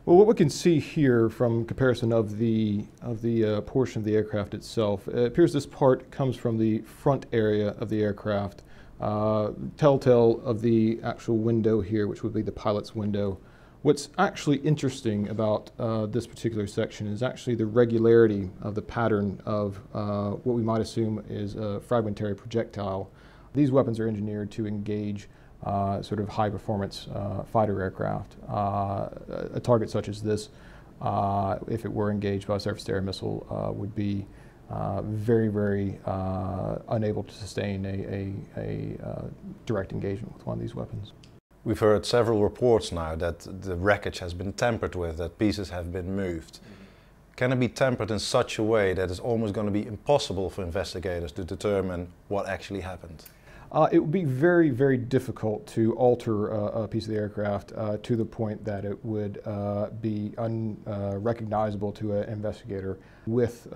Well, what we can see here from comparison of the portion of the aircraft itself, it appears this part comes from the front area of the aircraft. Telltale of the actual window here, which would be the pilot's window. What's actually interesting about this particular section is actually the regularity of the pattern of what we might assume is a fragmentary projectile. These weapons are engineered to engage sort of high performance fighter aircraft. A target such as this, if it were engaged by a surface-to-air missile, would be very unable to sustain a direct engagement with one of these weapons. We've heard several reports now that the wreckage has been tampered with, that pieces have been moved. Can it be tampered in such a way that it's almost going to be impossible for investigators to determine what actually happened? It would be very difficult to alter a piece of the aircraft to the point that it would be unrecognizable to an investigator. With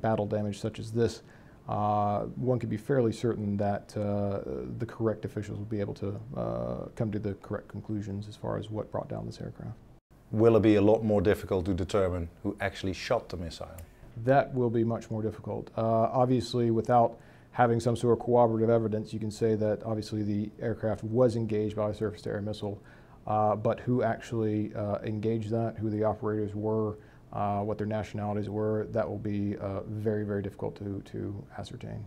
battle damage such as this, one could be fairly certain that the correct officials will be able to come to the correct conclusions as far as what brought down this aircraft. Will it be a lot more difficult to determine who actually shot the missile? That will be much more difficult. Obviously, without having some sort of corroborative evidence, you can say that obviously the aircraft was engaged by a surface-to-air missile, but who actually engaged that, who the operators were, what their nationalities were, that will be very difficult to ascertain.